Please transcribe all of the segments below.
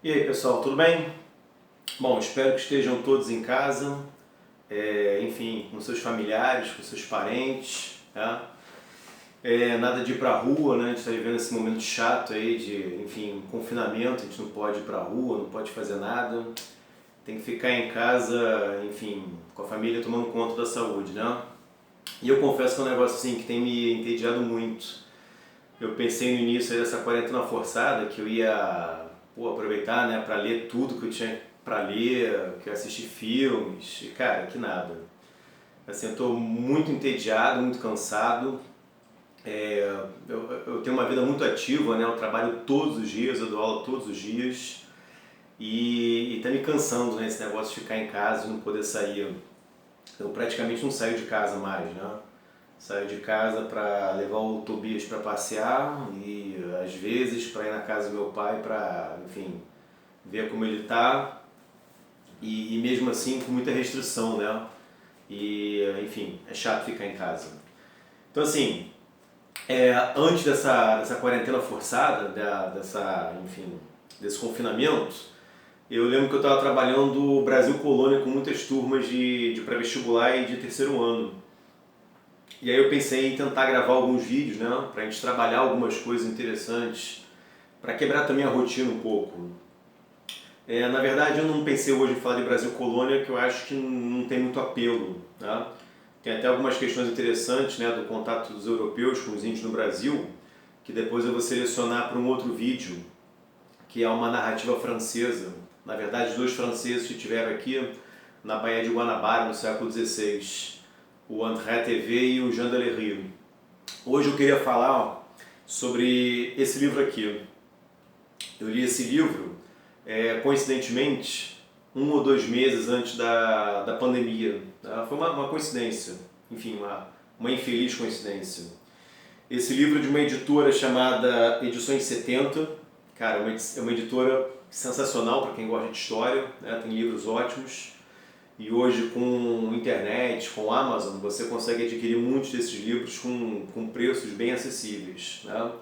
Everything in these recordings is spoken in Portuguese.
E aí pessoal, tudo bem? Bom, espero que estejam todos em casa, enfim, com seus familiares, com seus parentes, tá? Nada de ir pra rua, né? A gente está vivendo esse momento chato aí de, enfim, confinamento, a gente não pode ir pra rua, não pode fazer nada, tem que ficar em casa, enfim, com a família tomando conta da saúde, né? E eu confesso que é um negócio assim que tem me entediado muito. Eu pensei no início aí dessa quarentena forçada que eu ia aproveitar, né, para ler tudo que eu tinha para ler, que eu assistir filmes, e cara, que nada. Assim, eu estou muito entediado, muito cansado. Eu tenho uma vida muito ativa, né, eu trabalho todos os dias, eu dou aula todos os dias e tá me cansando, né, esse negócio de ficar em casa e não poder sair. Eu praticamente não saio de casa mais, né? Saio de casa para levar o Tobias para passear e às vezes para ir na casa do meu pai para, enfim, ver como ele tá e mesmo assim com muita restrição, né? E enfim, é chato ficar em casa. Então assim, antes dessa quarentena forçada, enfim, desse confinamento, eu lembro que eu estava trabalhando Brasil Colônia com muitas turmas de pré-vestibular e de terceiro ano. E aí eu pensei em tentar gravar alguns vídeos, né, pra gente trabalhar algumas coisas interessantes, para quebrar também a rotina um pouco. Na verdade eu não pensei hoje em falar de Brasil Colônia, que eu acho que não tem muito apelo, né? Tem até algumas questões interessantes, né, do contato dos europeus com os índios no Brasil, que depois eu vou selecionar para um outro vídeo, que é uma narrativa francesa. Na verdade, dois franceses que estiveram aqui na Baía de Guanabara no século XVI. O André TV e o Jean Delery. Hoje eu queria falar sobre esse livro aqui. Eu li esse livro, coincidentemente, 1 ou 2 meses antes da pandemia. Tá? Foi uma coincidência, enfim, uma infeliz coincidência. Esse livro é de uma editora chamada Edições 70. Cara, é uma editora sensacional para quem gosta de história, né? Tem livros ótimos. E hoje com internet, com Amazon, você consegue adquirir muitos desses livros com preços bem acessíveis, né?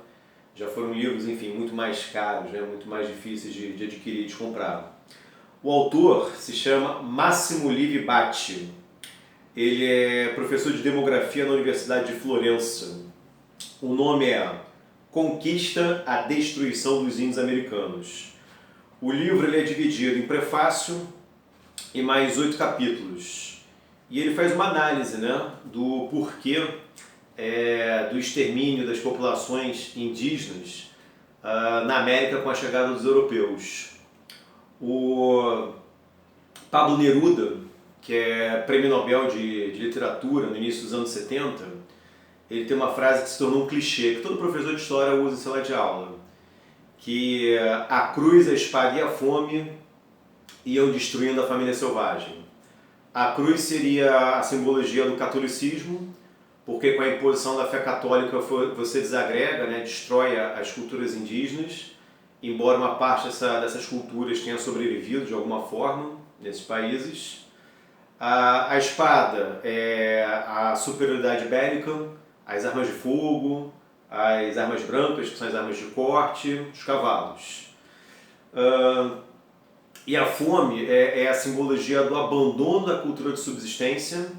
Já foram livros, enfim, muito mais caros, né? Muito mais difíceis de adquirir e de comprar. O autor se chama Massimo Livi Bacci. Ele é professor de demografia na Universidade de Florença. O nome é Conquista a Destruição dos Índios Americanos. O livro ele é dividido em prefácio e mais 8 capítulos. E ele faz uma análise, né, do porquê do extermínio das populações indígenas na América com a chegada dos europeus. O Pablo Neruda, que é prêmio Nobel de literatura no início dos anos 70, ele tem uma frase que se tornou um clichê, que todo professor de história usa em sala de aula, que a cruz, a espada e a fome iam destruindo a família selvagem. A cruz seria a simbologia do catolicismo, porque com a imposição da fé católica você desagrega, né, destrói as culturas indígenas, embora uma parte dessas culturas tenha sobrevivido de alguma forma nesses países. A espada é a superioridade bélica, as armas de fogo, as armas brancas, que são as armas de corte, os cavalos. E a fome é a simbologia do abandono da cultura de subsistência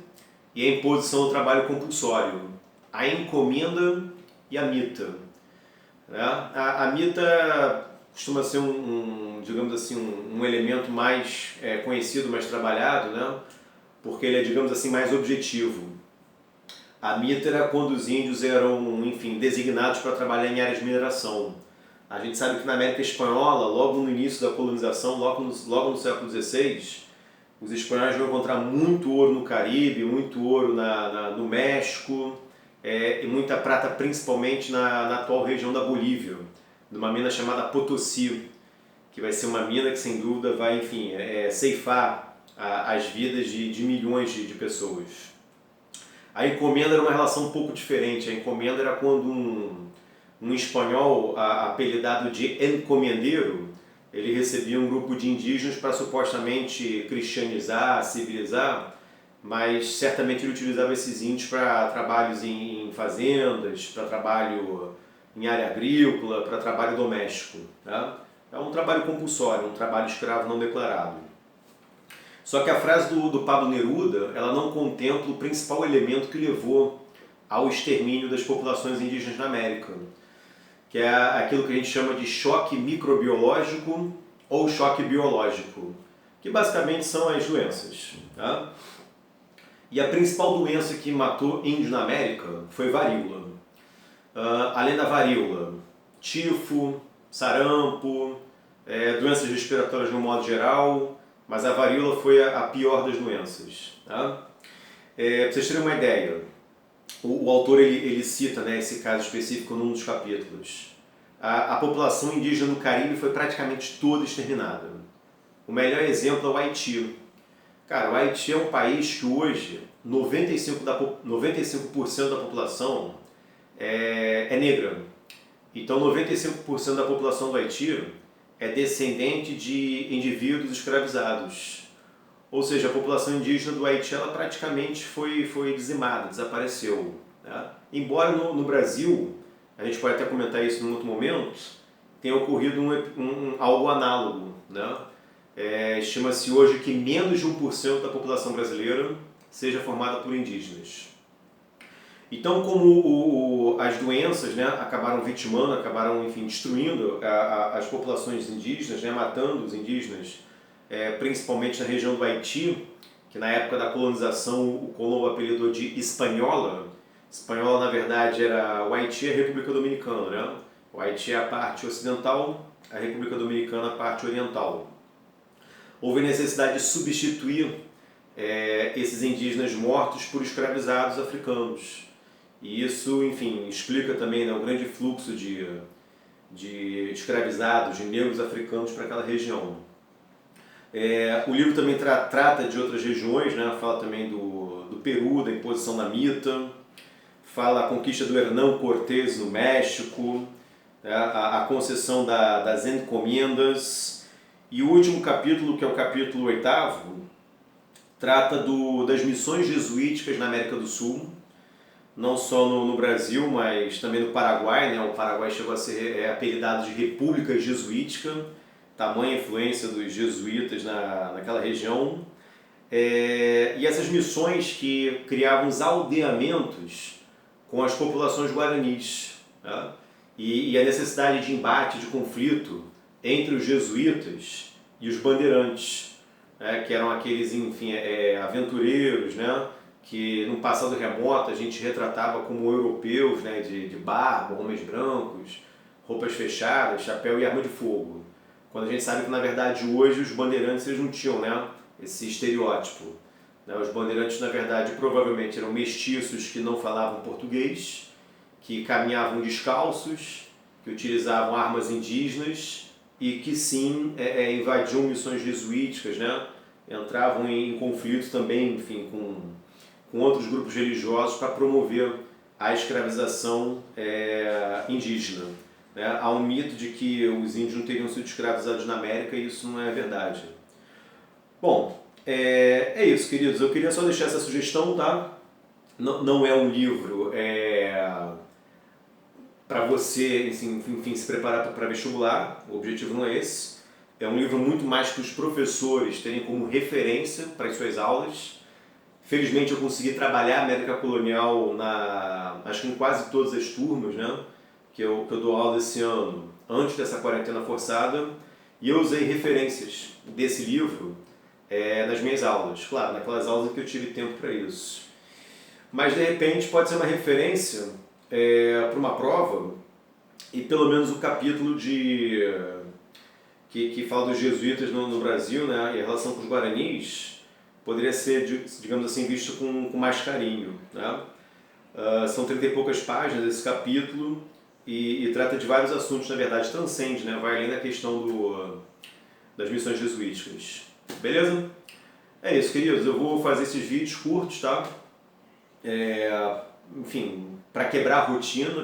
e a imposição do trabalho compulsório, a encomenda e a mita. A mita costuma ser digamos assim, um elemento mais conhecido, mais trabalhado, né? Porque ele é, digamos assim, mais objetivo. A mita era quando os índios eram, enfim, designados para trabalhar em áreas de mineração. A gente sabe que na América Espanhola, logo no início da colonização, logo no século XVI, os espanhóis vão encontrar muito ouro no Caribe, muito ouro no México, e muita prata principalmente na atual região da Bolívia, numa mina chamada Potosí, que vai ser uma mina que sem dúvida vai, enfim, ceifar as vidas de milhões de pessoas. A encomenda era uma relação um pouco diferente. A encomenda era quando um espanhol apelidado de encomendeiro, ele recebia um grupo de indígenas para supostamente cristianizar, civilizar, mas certamente ele utilizava esses índios para trabalhos em fazendas, para trabalho em área agrícola, para trabalho doméstico. Tá? É um trabalho compulsório, um trabalho escravo não declarado. Só que a frase do Pablo Neruda, ela não contempla o principal elemento que levou ao extermínio das populações indígenas na América, que é aquilo que a gente chama de choque microbiológico ou choque biológico, que basicamente são as doenças. Tá? E a principal doença que matou índio na América foi varíola. Além da varíola, tifo, sarampo, doenças respiratórias no modo geral, mas a varíola foi a pior das doenças. Tá? Para vocês terem uma ideia, o autor ele cita, né, esse caso específico num dos capítulos. A população indígena no Caribe foi praticamente toda exterminada. O melhor exemplo é o Haiti. Cara, o Haiti é um país que hoje 95% da população é negra. Então 95% da população do Haiti é descendente de indivíduos escravizados. Ou seja, a população indígena do Haiti ela praticamente foi dizimada, desapareceu. Né? Embora no Brasil, a gente pode até comentar isso em outro momento, tenha ocorrido algo análogo. Né? Estima-se hoje que menos de 1% da população brasileira seja formada por indígenas. Então, como as doenças, né, acabaram vitimando, acabaram, enfim, destruindo as populações indígenas, né, matando os indígenas, principalmente na região do Haiti, que na época da colonização o Colombo apelidou de Hispaniola. Hispaniola, na verdade, era o Haiti e a República Dominicana. Né? O Haiti é a parte ocidental, a República Dominicana a parte oriental. Houve necessidade de substituir esses indígenas mortos por escravizados africanos. E isso, enfim, explica também, né, o grande fluxo de escravizados, de negros africanos para aquela região. O livro também trata de outras regiões, né, fala também do Peru, da imposição da mita, fala a conquista do Hernán Cortés no México, a concessão das encomendas. E o último capítulo, que é o capítulo 8º, trata das missões jesuíticas na América do Sul, não só no Brasil, mas também no Paraguai. Né? O Paraguai chegou a ser apelidado de República Jesuítica, tamanha influência dos jesuítas naquela região. E essas missões que criavam os aldeamentos com as populações guaranis. Né? E a necessidade de embate, de conflito entre os jesuítas e os bandeirantes, que eram aqueles, enfim, aventureiros, né? Que no passado remoto a gente retratava como europeus, né? de barba, homens brancos, roupas fechadas, chapéu e arma de fogo. Quando a gente sabe que, na verdade, hoje os bandeirantes eles não tinham, né, esse estereótipo. Né? Os bandeirantes, na verdade, provavelmente eram mestiços que não falavam português, que caminhavam descalços, que utilizavam armas indígenas e que, sim, invadiam missões jesuíticas, né? Entravam em conflito também, enfim, com outros grupos religiosos para promover a escravização indígena. Né? Há um mito de que os índios não teriam sido escravizados na América e isso não é verdade. Bom, é isso, queridos. Eu queria só deixar essa sugestão, tá? Não é um livro para você, enfim, se preparar para vestibular. O objetivo não é esse. É um livro muito mais que os professores terem como referência para as suas aulas. Felizmente eu consegui trabalhar a América Colonial acho que em quase todas as turmas, né? que eu dou aula esse ano, antes dessa quarentena forçada, e eu usei referências desse livro nas minhas aulas, claro, naquelas aulas em que eu tive tempo para isso. Mas de repente pode ser uma referência para uma prova, e pelo menos o capítulo que fala dos jesuítas no Brasil, né, e a relação com os guaranis, poderia ser, digamos assim, visto com mais carinho. Né? São 30 e poucas páginas esse capítulo, e trata de vários assuntos, na verdade, transcende, né? Vai além da questão das missões jesuíticas. Beleza? É isso, queridos. Eu vou fazer esses vídeos curtos, tá? Enfim, para quebrar a rotina, na verdade.